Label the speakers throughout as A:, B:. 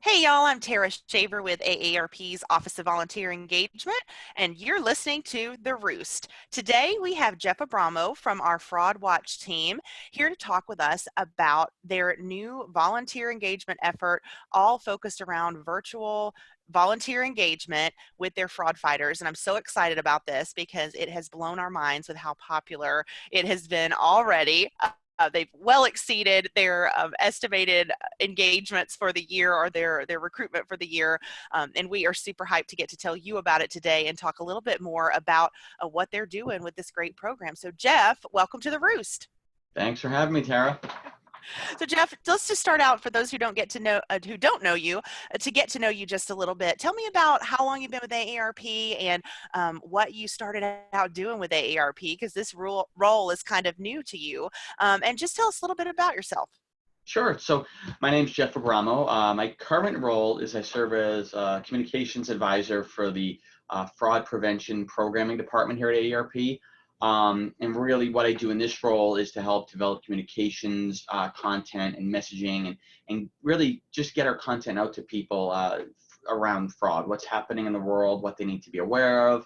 A: Hey y'all, I'm Tara Shaver with AARP's Office of Volunteer Engagement, and you're listening to The Roost. Today we have Jeff Abramo from our Fraud Watch team here to talk with us about their new volunteer engagement effort, all focused around virtual volunteer engagement with their fraud fighters. And I'm so excited about this because it has blown our minds with how popular it has been already. They've well exceeded their estimated engagements for the year or their recruitment for the year. And we are super hyped to get to tell you about it today and talk a little bit more about what they're doing with this great program. So Jeff, welcome to The Roost.
B: Thanks for having me, Tara.
A: So Jeff, let's just start out for those who don't know you, to get to know you just a little bit. Tell me about how long you've been with AARP and what you started out doing with AARP, because this role is kind of new to you. And just tell us a little bit about yourself.
B: Sure. So my name's Jeff Abramo. My current role is I serve as a communications advisor for the fraud prevention programming department here at AARP. And really what I do in this role is to help develop communications, content and messaging and really just get our content out to people around fraud, what's happening in the world, what they need to be aware of,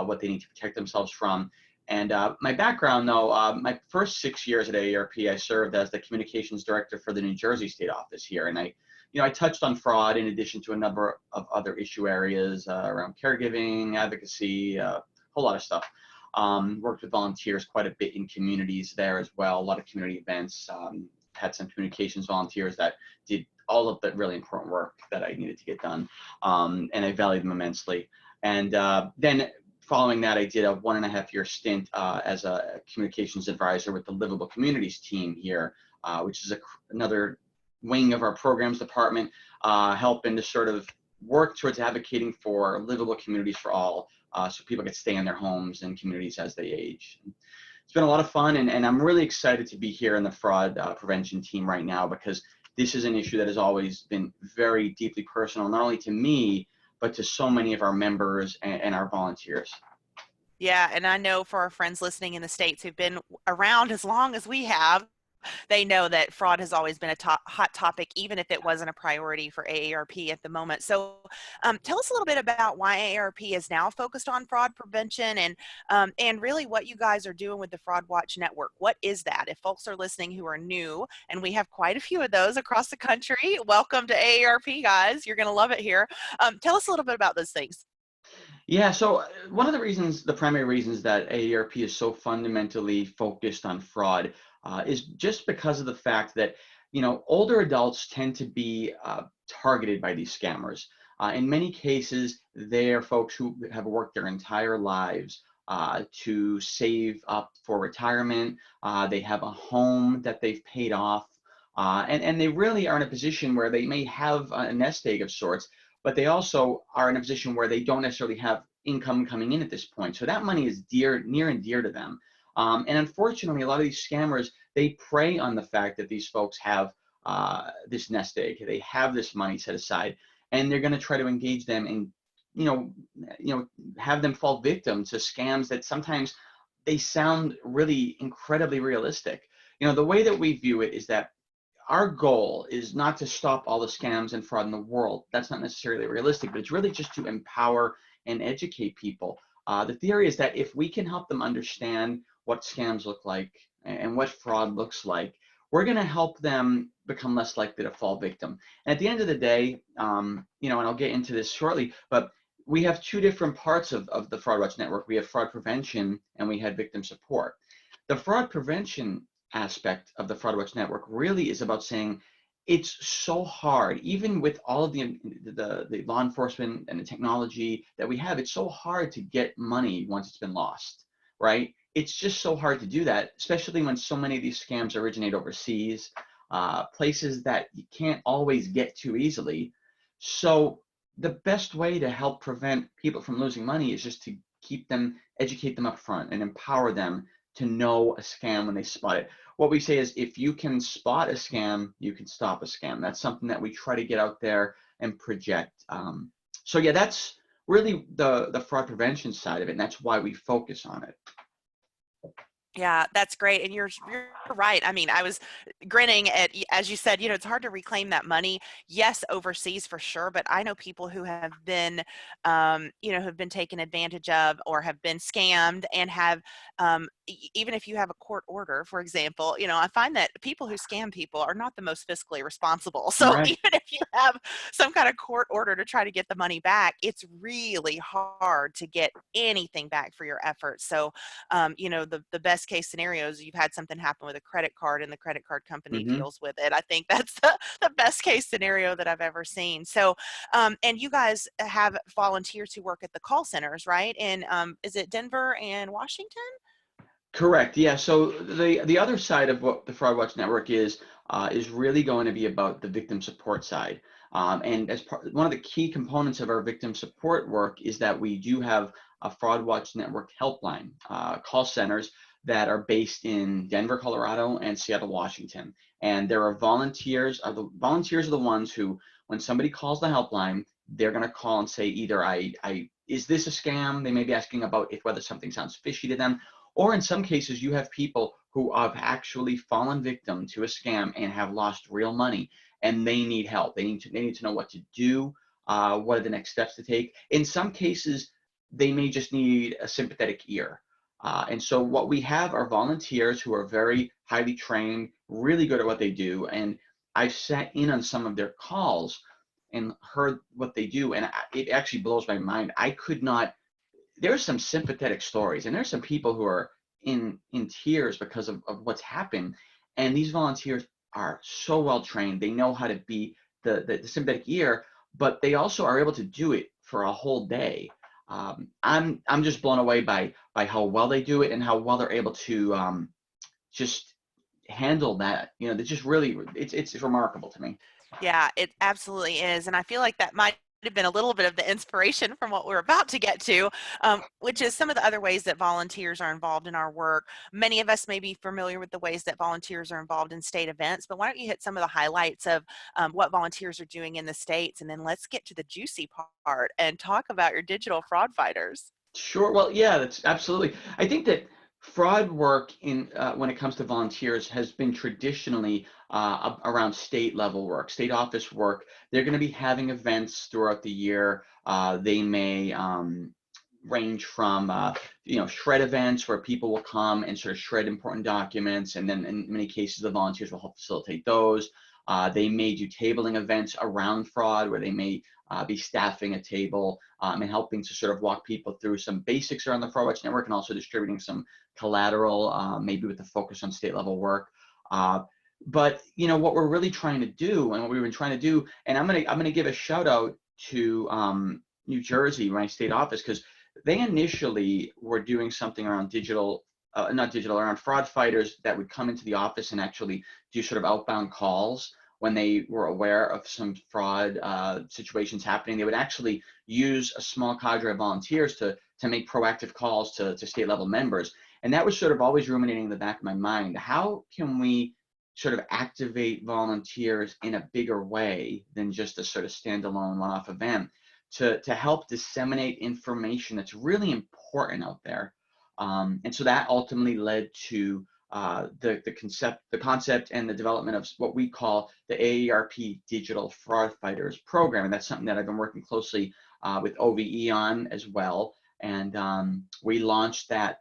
B: what they need to protect themselves from. And my background, though, my first 6 years at AARP, I served as the communications director for the New Jersey state office here. And I touched on fraud in addition to a number of other issue areas around caregiving, advocacy, a whole lot of stuff. Worked with volunteers quite a bit in communities there as well, a lot of community events, had some communications volunteers that did all of the really important work that I needed to get done, and I valued them immensely. And then following that, I did a 1.5-year stint as a communications advisor with the Livable Communities team here, which is another wing of our programs department, helping to sort of work towards advocating for livable communities for all, so people can stay in their homes and communities as they age. It's been a lot of fun, and I'm really excited to be here in the fraud prevention team right now, because this is an issue that has always been very deeply personal, not only to me, but to so many of our members and our volunteers.
A: Yeah, and I know for our friends listening in the States who've been around as long as we have, they know that fraud has always been a hot topic, even if it wasn't a priority for AARP at the moment. So tell us a little bit about why AARP is now focused on fraud prevention and really what you guys are doing with the Fraud Watch Network. What is that? If folks are listening who are new, and we have quite a few of those across the country, welcome to AARP, guys. You're going to love it here. Tell us a little bit about those things.
B: Yeah, so one of the primary reasons that AARP is so fundamentally focused on fraud is just because of the fact that, older adults tend to be targeted by these scammers. In many cases, they are folks who have worked their entire lives to save up for retirement. They have a home that they've paid off, and they really are in a position where they may have a nest egg of sorts, but they also are in a position where they don't necessarily have income coming in at this point. So that money is near and dear to them. And unfortunately, a lot of these scammers, they prey on the fact that these folks have this nest egg. They have this money set aside, and they're going to try to engage them and, have them fall victim to scams that sometimes they sound really incredibly realistic. The way that we view it is that our goal is not to stop all the scams and fraud in the world. That's not necessarily realistic, but it's really just to empower and educate people. The theory is that if we can help them understand what scams look like and what fraud looks like, we're going to help them become less likely to fall victim. And at the end of the day, and I'll get into this shortly, but we have two different parts of the Fraud Watch Network. We have fraud prevention and we have victim support. The fraud prevention aspect of the Fraud Watch Network really is about saying it's so hard, even with all of the law enforcement and the technology that we have, it's so hard to get money once it's been lost, right? It's just so hard to do that, especially when so many of these scams originate overseas, places that you can't always get to easily. So the best way to help prevent people from losing money is just to educate them up front and empower them to know a scam when they spot it. What we say is, if you can spot a scam, you can stop a scam. That's something that we try to get out there and project. So yeah, that's really the fraud prevention side of it, and that's why we focus on it.
A: Yeah, that's great, and you're right. I mean, I was grinning at as you said, it's hard to reclaim that money. Yes, overseas for sure, but I know people who have been, have been taken advantage of or have been scammed and have, even if you have a court order, for example, I find that people who scam people are not the most fiscally responsible. So
B: Right.
A: even if you have some kind of court order to try to get the money back, it's really hard to get anything back for your efforts. So the best case scenario is you've had something happen with a credit card and the credit card company
B: Hmm.
A: deals with it. I think that's the best case scenario that I've ever seen. So, and you guys have volunteers who work at the call centers, right? And is it Denver and Washington?
B: Correct. Yeah. So the other side of what the Fraud Watch Network is really going to be about the victim support side. And as part, one of the key components of our victim support work is that we do have a Fraud Watch Network helpline call centers that are based in Denver, Colorado, and Seattle, Washington. And there are volunteers. The volunteers are the ones who, when somebody calls the helpline, they're going to call and say either I is this a scam? They may be asking about if whether something sounds fishy to them, or in some cases, you have people who have actually fallen victim to a scam and have lost real money, and they need help. They need to know what to do, what are the next steps to take. In some cases, they may just need a sympathetic ear. And so what we have are volunteers who are very highly trained, really good at what they do. And I've sat in on some of their calls and heard what they do, and it actually blows my mind. I could not there's some sympathetic stories, and there's some people who are in tears because of what's happened. And these volunteers are so well trained. They know how to be the sympathetic ear, but they also are able to do it for a whole day. I'm just blown away by how well they do it and how well they're able to just handle that. They just really it's remarkable to me.
A: Yeah, it absolutely is. And I feel like that might have been a little bit of the inspiration from what we're about to get to, which is some of the other ways that volunteers are involved in our work. Many of us may be familiar with the ways that volunteers are involved in state events, but why don't you hit some of the highlights of what volunteers are doing in the states? And then let's get to the juicy part and talk about your digital fraud fighters.
B: Sure. Well, yeah, that's absolutely. I think that fraud work in when it comes to volunteers has been traditionally around state level work, state office work. They're going to be having events throughout the year. They may range from shred events where people will come and sort of shred important documents, and then in many cases the volunteers will help facilitate those. They may do tabling events around fraud where they may be staffing a table and helping to sort of walk people through some basics around the Fraud Watch Network, and also distributing some collateral, maybe with a focus on state level work. But what we're really trying to do, and what we've been trying to do, and I'm gonna give a shout out to New Jersey, my state office, because they initially were doing something around digital, not digital, around fraud fighters that would come into the office and actually do sort of outbound calls when they were aware of some fraud situations happening. They would actually use a small cadre of volunteers to make proactive calls to state level members. And that was sort of always ruminating in the back of my mind. How can we sort of activate volunteers in a bigger way than just a sort of standalone one-off event to help disseminate information that's really important out there? And so that ultimately led to the concept and the development of what we call the AARP Digital Fraud Fighters program, and that's something that I've been working closely with OVE on as well. And we launched that.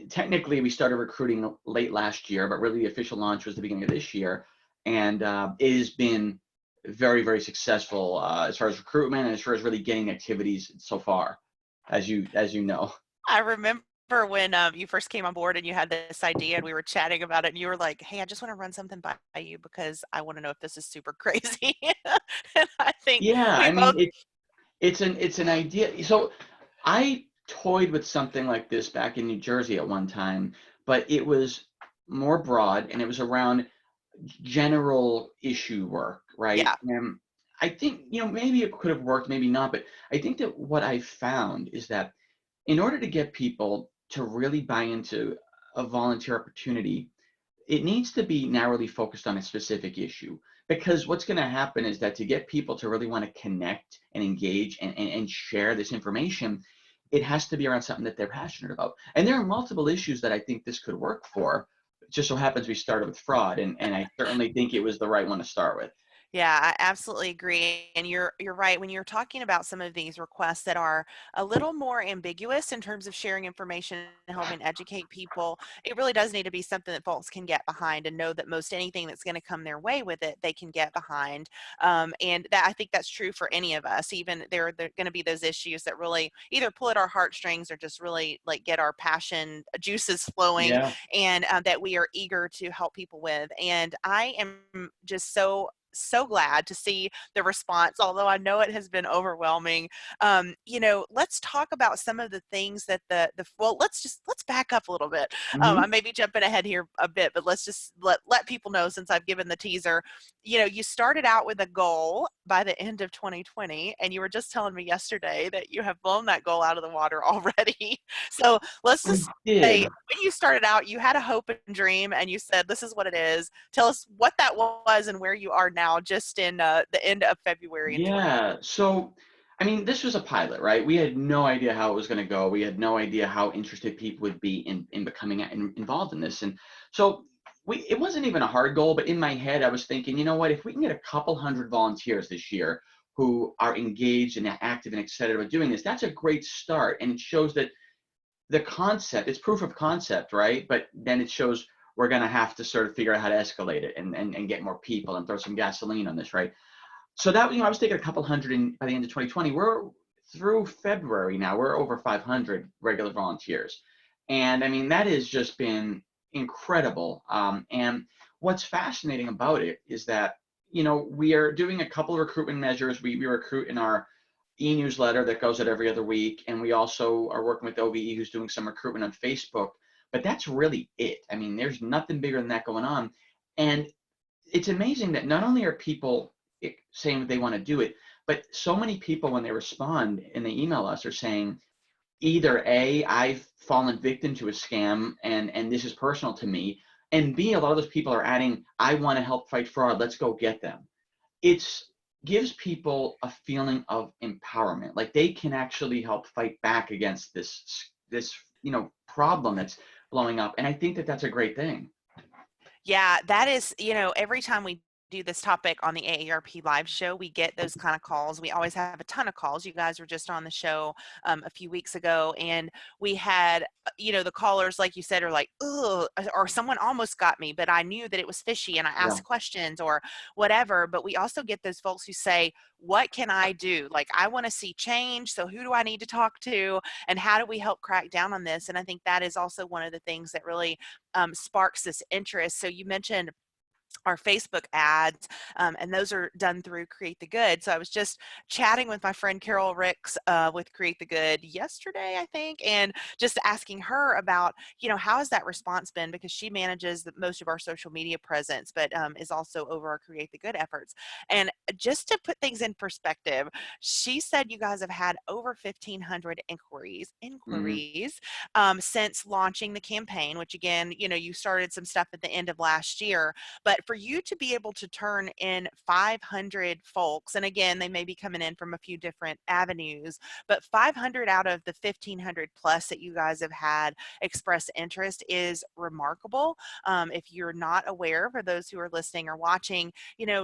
B: Technically, we started recruiting late last year, but really the official launch was the beginning of this year, and it has been very, very successful as far as recruitment and as far as really getting activities so far, as you know.
A: I remember when you first came on board and you had this idea and we were chatting about it and you were like, hey, I just want to run something by you because I want to know if this is super crazy. And I think
B: Yeah,
A: we
B: I
A: both,
B: mean, it's an idea. So I toyed with something like this back in New Jersey at one time, but it was more broad and it was around general issue work, right?
A: yeah,
B: And I think, maybe it could have worked, maybe not, but I think that what I found is that in order to get people to really buy into a volunteer opportunity, it needs to be narrowly focused on a specific issue, because what's going to happen is that to get people to really want to connect and engage and share this information, it has to be around something that they're passionate about. And there are multiple issues that I think this could work for. It just so happens we started with fraud, and I certainly think it was the right one to start with.
A: Yeah, I absolutely agree. And you're right. When you're talking about some of these requests that are a little more ambiguous in terms of sharing information and helping educate people, it really does need to be something that folks can get behind and know that most anything that's going to come their way with it, they can get behind. And that I think that's true for any of us. Even there are going to be those issues that really either pull at our heartstrings or just really like get our passion juices flowing,
B: Yeah.
A: and that we are eager to help people with. And I am just so glad to see the response, although I know it has been overwhelming. Let's talk about some of the things that well, let's back up a little bit. I
B: Hmm.
A: may be jumping ahead here a bit, but let's just let people know, since I've given the teaser. You started out with a goal by the end of 2020, and you were just telling me yesterday that you have blown that goal out of the water already. So let's
B: We
A: just say,
B: did.
A: when you started out, you had a hope and dream, and you said, "This is what it is." Tell us what that was and where you are now, just in the end of February in 20.
B: Yeah. So, I mean, this was a pilot, right? We had no idea how it was going to go. We had no idea how interested people would be in becoming involved in this. And so it wasn't even a hard goal, but in my head, I was thinking, you know what, if we can get a couple hundred volunteers this year who are engaged and active and excited about doing this, that's a great start. And it shows that the concept, it's proof of concept, right? But then it shows we're going to have to sort of figure out how to escalate it and get more people and throw some gasoline on this, right? So that, I was thinking a couple hundred by the end of 2020. We're through February now. We're over 500 regular volunteers, and I mean that has just been incredible. And what's fascinating about it is that we are doing a couple of recruitment measures. We recruit in our e-newsletter that goes out every other week, and we also are working with OVE, who's doing some recruitment on Facebook. But that's really it. I mean, there's nothing bigger than that going on, and it's amazing that not only are people saying that they want to do it, but so many people, when they respond and they email us, are saying either A, I've fallen victim to a scam and this is personal to me, and B, a lot of those people are adding, I want to help fight fraud, let's go get them. It's gives people a feeling of empowerment, like they can actually help fight back against this problem that's blowing up, and I think that that's a great thing.
A: Yeah, that is, every time we do this topic on the AARP live show, we get those kind of calls. We always have a ton of calls. You guys were just on the show a few weeks ago, and we had, the callers, like you said, are like, "Ugh," or "Someone almost got me, but I knew that it was fishy and I
B: Yeah.
A: asked questions," or whatever. But we also get those folks who say, "What can I do? Like, I want to see change. So who do I need to talk to? And how do we help crack down on this?" And I think that is also one of the things that really sparks this interest. So you mentioned our Facebook ads, and those are done through Create the Good. So I was just chatting with my friend Carol Ricks with Create the Good yesterday, I think, and just asking her about, how has that response been, because she manages most of our social media presence, but is also over our Create the Good efforts. And just to put things in perspective, she said you guys have had over 1,500
B: Hmm.
A: inquiries since launching the campaign, which again, you started some stuff at the end of last year, but for you to be able to turn in 500 folks, and again, they may be coming in from a few different avenues, but 500 out of the 1,500 plus that you guys have had express interest is remarkable. If you're not aware, for those who are listening or watching,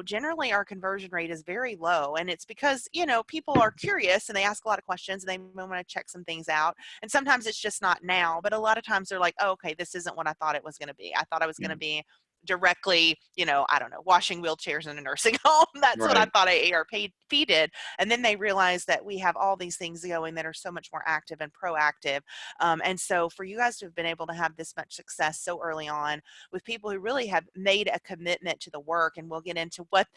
A: generally our conversion rate is very low. And it's because, people are curious and they ask a lot of questions and they want to check some things out. And sometimes it's just not now, but a lot of times they're like, "Oh, okay, this isn't what I thought it was going to be. I thought I was going
B: Yeah.
A: to be directly, I don't know, washing wheelchairs in a nursing home. That's what I
B: Right.
A: thought AARP did." And then they realize that we have all these things going that are so much more active and proactive. And so for you guys to have been able to have this much success so early on with people who really have made a commitment to the work, and we'll get into what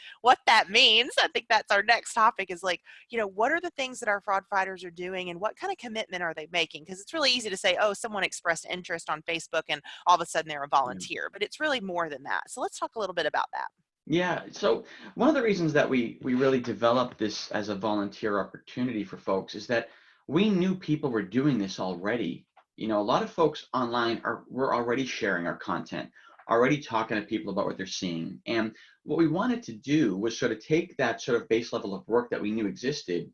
A: that means. I think that's our next topic, is like, what are the things that our fraud fighters are doing and what kind of commitment are they making? Because it's really easy to say, "Oh, someone expressed interest on Facebook and all of a sudden they're a
B: Yeah.
A: volunteer," but it's really more than that. So let's talk a little bit about that.
B: Yeah. So one of the reasons that we really developed this as a volunteer opportunity for folks is that we knew people were doing this already. A lot of folks online were already sharing our content, already talking to people about what they're seeing. And what we wanted to do was sort of take that sort of base level of work that we knew existed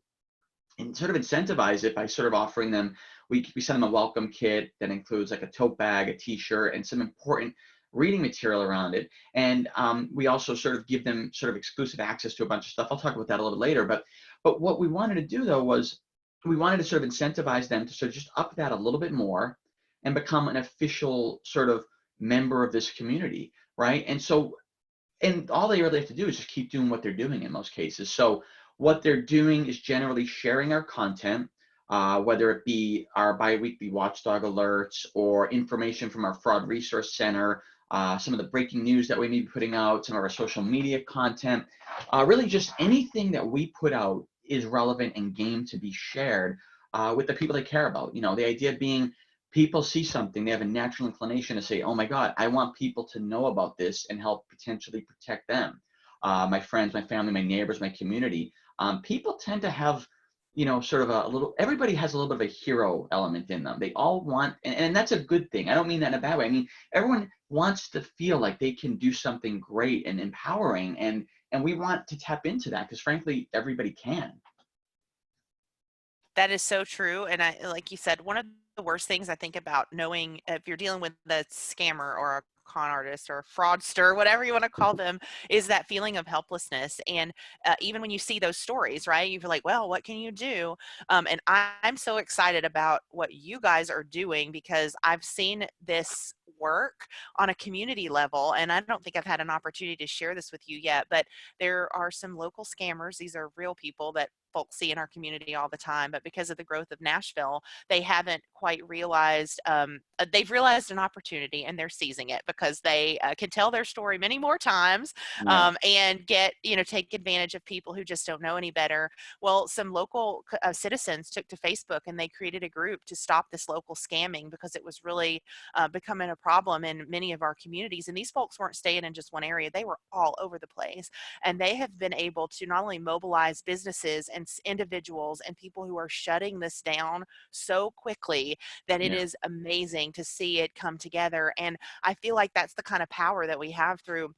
B: and sort of incentivize it by sort of offering them, we send them a welcome kit that includes like a tote bag, a t-shirt, and some important reading material around it. And we also sort of give them sort of exclusive access to a bunch of stuff. I'll talk about that a little bit later. But what we wanted to do though was we wanted to sort of incentivize them to sort of just up that a little bit more and become an official sort of member of this community, right? And all they really have to do is just keep doing what they're doing in most cases. So what they're doing is generally sharing our content, whether it be our biweekly watchdog alerts or information from our fraud resource center, some of the breaking news that we may be putting out, some of our social media content, really just anything that we put out is relevant and game to be shared with the people they care about. You know, the idea being people see something, they have a natural inclination to say, oh my God, I want people to know about this and help potentially protect them. My friends, my family, my neighbors, my community. People tend to have, you know, sort of a little, everybody has a little bit of a hero element in them. They all want, and that's a good thing. I don't mean that in a bad way. I mean, everyone wants to feel like they can do something great and empowering, and we want to tap into that because frankly, everybody can.
A: That is so true. And I, like you said, one of the worst things I think about knowing if you're dealing with a scammer or a con artist or a fraudster, whatever you want to call them, is that feeling of helplessness. And even when you see those stories, right, you're like, well, what can you do? And I'm so excited about what you guys are doing because I've seen this work on a community level. And I don't think I've had an opportunity to share this with you yet, but there are some local scammers. These are real people that folks see in our community all the time, but because of the growth of Nashville, they haven't quite realized, they've realized an opportunity and they're seizing it because they can tell their story many more times
B: Yeah.
A: and get, you know, take advantage of people who just don't know any better. Well, some local citizens took to Facebook and they created a group to stop this local scamming because it was really becoming a problem in many of our communities. And these folks weren't staying in just one area, they were all over the place. And they have been able to not only mobilize businesses and individuals and people who are shutting this down so quickly that it
B: Yeah.
A: is amazing to see it come together. And I feel like that's the kind of power that we have through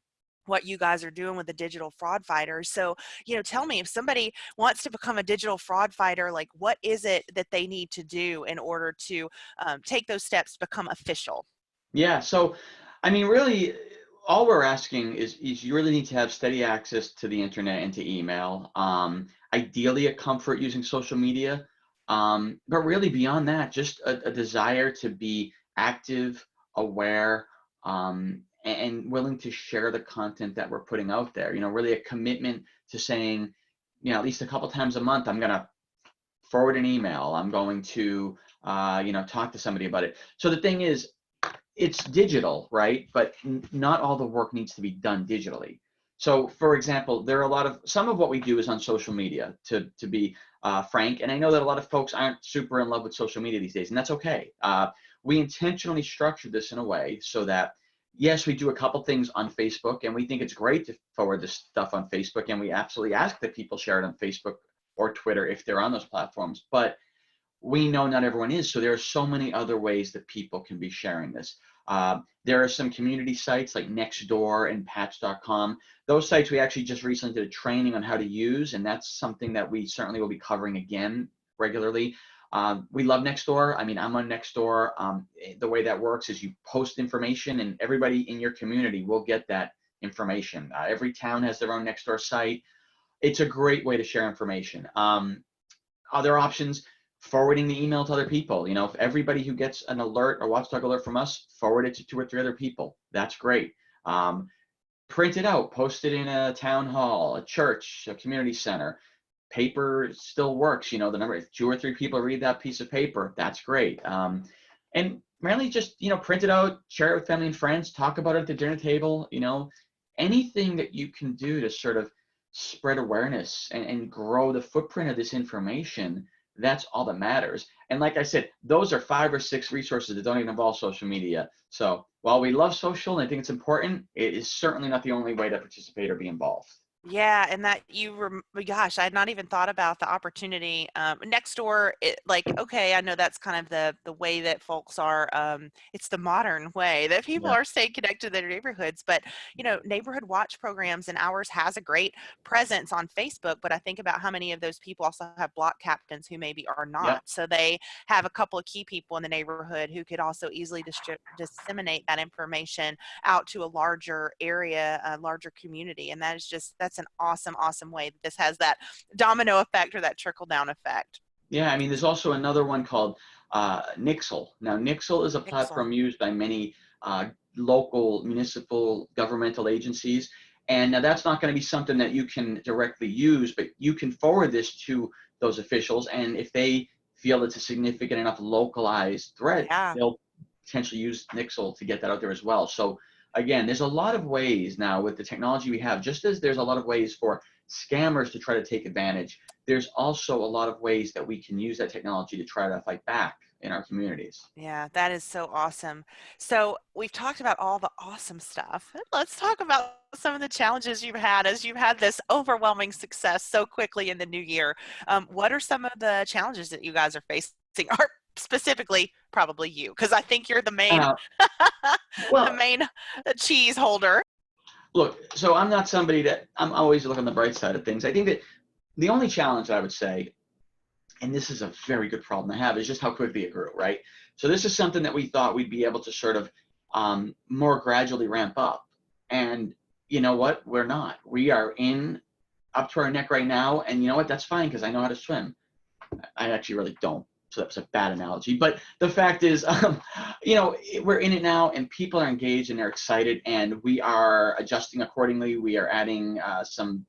A: what you guys are doing with the digital fraud fighters. So, you know, tell me, if somebody wants to become a digital fraud fighter, like what is it that they need to do in order to take those steps to become official?
B: Yeah. So, I mean, really, all we're asking is you really need to have steady access to the internet and to email. Ideally, a comfort using social media. But really, beyond that, just a desire to be active, aware, and willing to share the content that we're putting out there. You know, really a commitment to saying, you know, at least a couple times a month, I'm going to forward an email. I'm going to, you know, talk to somebody about it. So the thing is, it's digital, right? But not all the work needs to be done digitally. So, for example, there are a lot of some of what we do is on social media. To be frank, and I know that a lot of folks aren't super in love with social media these days, and that's okay. We intentionally structured this in a way so that yes, we do a couple things on Facebook, and we think it's great to forward this stuff on Facebook, and we absolutely ask that people share it on Facebook or Twitter if they're on those platforms. But we know not everyone is, so there are so many other ways that people can be sharing this. There are some community sites like Nextdoor and Patch.com. Those sites we actually just recently did a training on how to use, and that's something that we certainly will be covering again regularly. We love Nextdoor. I mean, I'm on Nextdoor. The way that works is you post information, and everybody in your community will get that information. Every town has their own Nextdoor site. It's a great way to share information. Other options, forwarding the email to other people. You know, if everybody who gets an alert or watchdog alert from us, forward it to 2 or 3 other people. That's great. Print it out, post it in a town hall, a church, a community center. Paper still works. You know, the number, if 2 or 3 people read that piece of paper, that's great. And mainly just, you know, print it out, share it with family and friends, talk about it at the dinner table. You know, anything that you can do to sort of spread awareness and grow the footprint of this information, that's all that matters. And like I said, those are 5 or 6 resources that don't even involve social media. So while we love social and I think it's important, it is certainly not the only way to participate or be involved.
A: Yeah, and that gosh, I had not even thought about the opportunity. Next door, like, okay, I know that's kind of the way that folks are. It's the modern way that people
B: Yeah.
A: are staying connected to their neighborhoods. But neighborhood watch programs and ours has a great presence on Facebook. But I think about how many of those people also have block captains who maybe are
B: Yep.
A: not. So they have a couple of key people in the neighborhood who could also easily disseminate that information out to a larger area, a larger community. And that's an awesome, awesome way that this has that domino effect or that trickle down effect.
B: Yeah, I mean, there's also another one called Nixle. Now, Nixle is a
A: Pixel.
B: platform used by many local municipal governmental agencies. And now that's not going to be something that you can directly use, but you can forward this to those officials. And if they feel it's a significant enough localized threat,
A: Yeah.
B: they'll potentially use Nixle to get that out there as well. So again, there's a lot of ways now with the technology we have, just as there's a lot of ways for scammers to try to take advantage, there's also a lot of ways that we can use that technology to try to fight back in our communities.
A: Yeah, that is so awesome. So we've talked about all the awesome stuff. Let's talk about some of the challenges you've had as you've had this overwhelming success so quickly in the new year. What are some of the challenges that you guys are facing? Or specifically, probably you, because I think you're the main,
B: Uh,
A: the
B: well,
A: main cheese holder.
B: look, so I'm not somebody that I'm always looking on the bright side of things. I think that the only challenge I would say, and this is a very good problem to have, is just how quickly it grew, right? So this is something that we thought we'd be able to sort of more gradually ramp up. And you know what? We're not. We are in up to our neck right now. And you know what? That's fine because I know how to swim. I actually really don't. So that's a bad analogy. But the fact is, we're in it now and people are engaged and they're excited and we are adjusting accordingly. We are adding some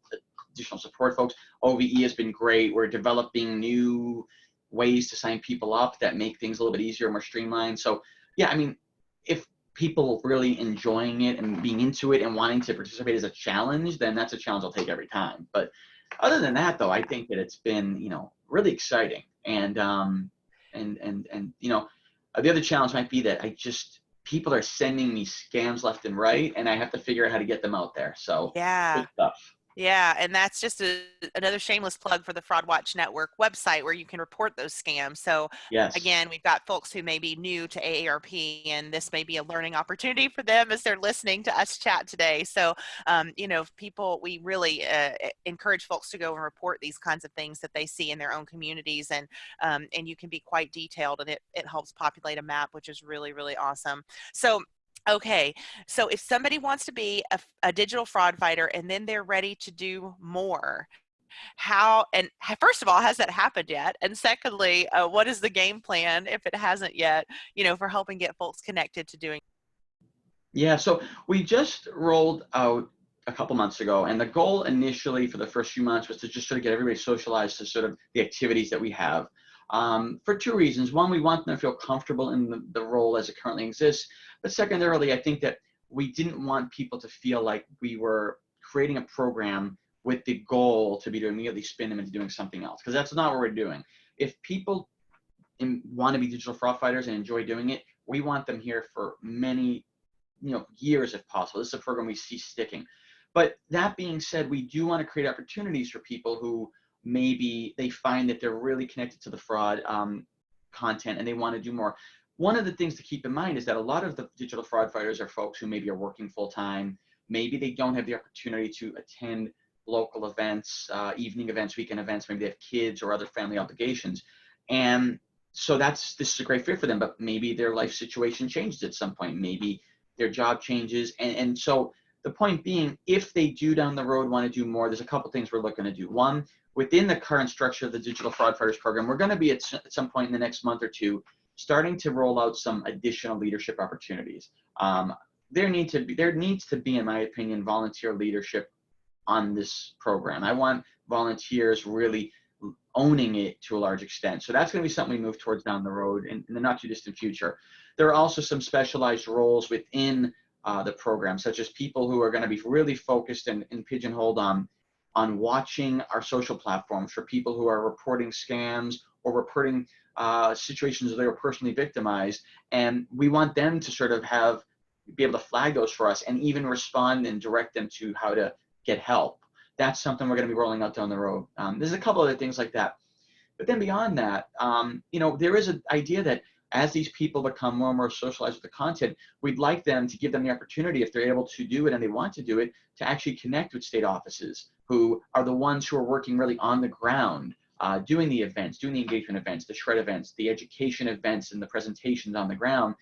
B: additional support folks. OVE has been great. We're developing new ways to sign people up that make things a little bit easier, more streamlined. So, yeah, I mean, if people really enjoying it and being into it and wanting to participate as a challenge, then that's a challenge I'll take every time. But other than that, though, I think that it's been, really exciting. The other challenge might be that people are sending me scams left and right, and I have to figure out how to get them out there. So
A: Yeah.
B: good stuff.
A: Yeah, and that's just another shameless plug for the Fraud Watch Network website where you can report those scams. So
B: Yes.
A: again, we've got folks who may be new to AARP, and this may be a learning opportunity for them as they're listening to us chat today. So, we really encourage folks to go and report these kinds of things that they see in their own communities, and you can be quite detailed, and it helps populate a map, which is really, really awesome. So okay, so if somebody wants to be a digital fraud fighter and then they're ready to do more, first of all, has that happened yet? And secondly, what is the game plan if it hasn't yet, for helping get folks connected to doing?
B: Yeah, so we just rolled out a couple months ago, and the goal initially for the first few months was to just sort of get everybody socialized to sort of the activities that we have. For two reasons. One, we want them to feel comfortable in the role as it currently exists. But secondarily, I think that we didn't want people to feel like we were creating a program with the goal to be to immediately spin them into doing something else, because that's not what we're doing. If people want to be digital fraud fighters and enjoy doing it, we want them here for many years if possible. This is a program we see sticking. But that being said, we do want to create opportunities for people who maybe they find that they're really connected to the fraud content and they want to do more. One of the things to keep in mind is that a lot of the digital fraud fighters are folks who maybe are working full time. Maybe they don't have the opportunity to attend local events, evening events, weekend events. Maybe they have kids or other family obligations. And so this is a great fit for them, but maybe their life situation changes at some point. Maybe their job changes. And so the point being, if they do down the road want to do more, there's a couple things we're looking to do. One, within the current structure of the Digital Fraud Fighters program, we're going to be at some point in the next month or two starting to roll out some additional leadership opportunities. There needs to be, in my opinion, volunteer leadership on this program. I want volunteers really owning it to a large extent. So that's going to be something we move towards down the road in the not too distant future. There are also some specialized roles within the program, such as people who are going to be really focused and pigeonholed on watching our social platforms for people who are reporting scams or reporting situations where they were personally victimized. And we want them to sort of be able to flag those for us and even respond and direct them to how to get help. that's something we're going to be rolling out down the road. There's a couple other things like that. But then beyond that, there is an idea that as these people become more and more socialized with the content, we'd like them to give them the opportunity, if they're able to do it and they want to do it, to actually connect with state offices who are the ones who are working really on the ground, doing the events, doing the engagement events, the shred events, the education events, and the presentations on the ground,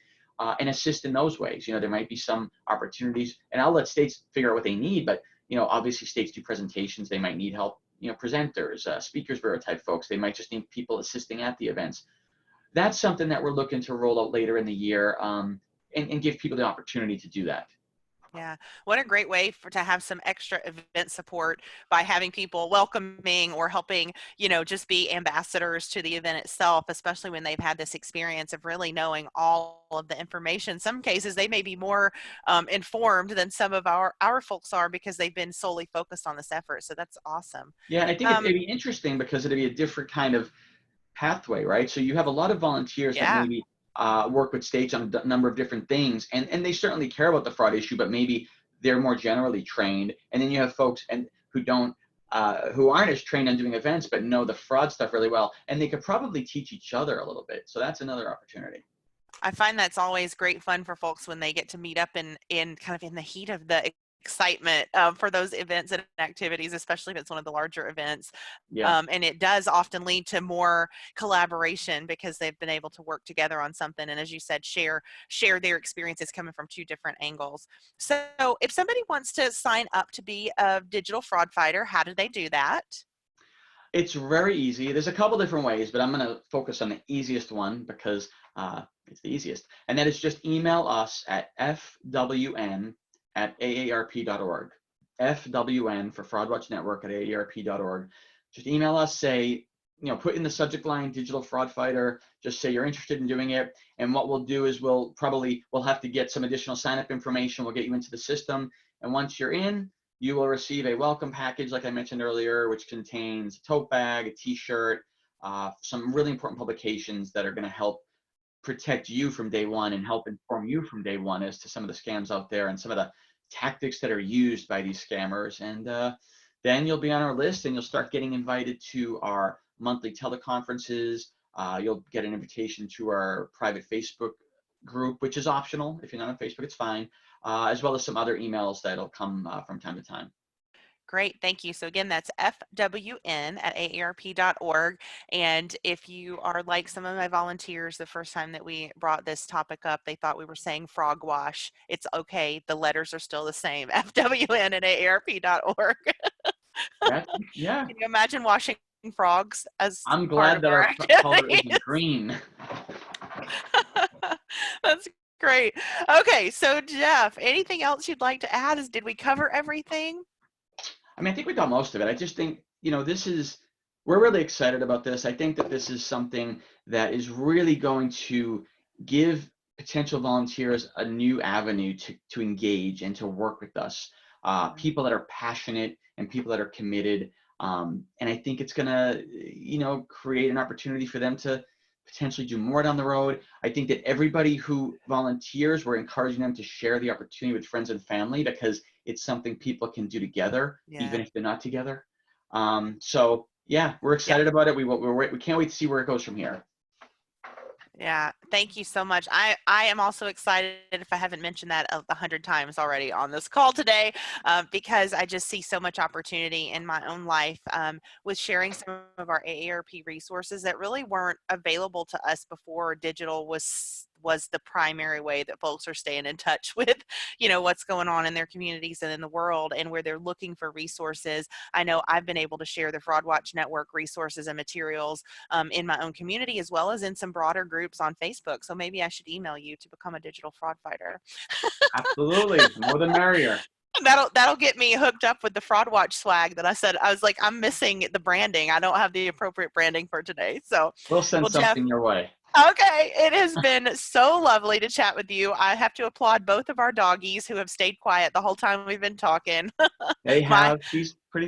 B: and assist in those ways. There might be some opportunities, and I'll let states figure out what they need, but obviously states do presentations, they might need help, presenters, speakers bureau type folks, they might just need people assisting at the events. That's something that we're looking to roll out later in the year, and give people the opportunity to do that.
A: Yeah. What a great way to have some extra event support by having people welcoming or helping, just be ambassadors to the event itself, especially when they've had this experience of really knowing all of the information. Some cases they may be more informed than some of our folks are because they've been solely focused on this effort. So that's awesome.
B: Yeah, I think it'd be interesting because it'd be a different kind of pathway, right? So you have a lot of volunteers that maybe work with states on a number of different things, and they certainly care about the fraud issue, but maybe they're more generally trained. And then you have folks who aren't as trained on doing events, but know the fraud stuff really well, and they could probably teach each other a little bit. So that's another opportunity.
A: I find that's always great fun for folks when they get to meet up in kind of in the heat of the excitement for those events and activities, especially if it's one of the larger events.
B: Yeah.
A: And it does often lead to more collaboration because they've been able to work together on something. And as you said, share their experiences coming from two different angles. So if somebody wants to sign up to be a digital fraud fighter, how do they do that?
B: It's very easy. There's a couple different ways, but I'm going to focus on the easiest one because it's the easiest. And that is just email us at fwn@aarp.org. FWN for Fraud Watch Network at aarp.org. Just email us, say, put in the subject line digital fraud fighter, just say you're interested in doing it. And what we'll do is we'll have to get some additional sign up information. We'll get you into the system. And once you're in, you will receive a welcome package, like I mentioned earlier, which contains a tote bag, a t-shirt, some really important publications that are going to help protect you from day one and help inform you from day one as to some of the scams out there and some of the tactics that are used by these scammers. And then you'll be on our list and you'll start getting invited to our monthly teleconferences. You'll get an invitation to our private Facebook group, which is optional. If you're not on Facebook, it's fine. As well as some other emails that'll come from time to time.
A: Great, thank you. So again, that's fwn@aarp.org. And if you are like some of my volunteers, the first time that we brought this topic up, they thought we were saying frog wash. It's okay. The letters are still the same. fwn@aarp.org.
B: Yeah.
A: Can you imagine washing frogs as
B: I'm
A: part
B: glad
A: of
B: that
A: our
B: our color
A: activities?
B: isn't green.
A: That's great. Okay, so Jeff, anything else you'd like to add? Did we cover everything?
B: I mean, I think we got most of it. I just think, we're really excited about this. I think that this is something that is really going to give potential volunteers a new avenue to engage and to work with us. People that are passionate and people that are committed. And I think it's going to, create an opportunity for them to potentially do more down the road. I think that everybody who volunteers, we're encouraging them to share the opportunity with friends and family because it's something people can do together, even if they're not together. So yeah, we're excited about it. We can't wait to see where it goes from here.
A: Yeah, thank you so much. I am also excited, if I haven't mentioned that 100 times already on this call today, because I just see so much opportunity in my own life with sharing some of our AARP resources that really weren't available to us before digital was the primary way that folks are staying in touch with, what's going on in their communities and in the world, and where they're looking for resources. I know I've been able to share the Fraud Watch Network resources and materials in my own community, as well as in some broader groups on Facebook. So maybe I should email you to become a digital fraud fighter.
B: Absolutely, more the merrier.
A: That'll get me hooked up with the Fraud Watch swag that I said. I was like, I'm missing the branding. I don't have the appropriate branding for today. So
B: We'll send
A: Jeff,
B: something your way.
A: okay, it has been so lovely to chat with you. I have to applaud both of our doggies who have stayed quiet the whole time we've been talking.
B: They have.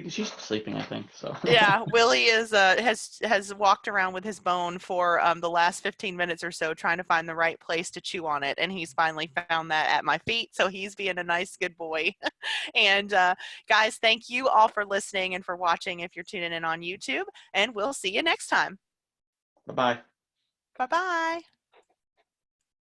B: She's sleeping, I think. So.
A: Yeah, Willie is has walked around with his bone for the last 15 minutes or so trying to find the right place to chew on it, and he's finally found that at my feet, so he's being a nice good boy. And guys, thank you all for listening and for watching if you're tuning in on YouTube, and we'll see you next time.
B: Bye-bye.
A: Bye-bye.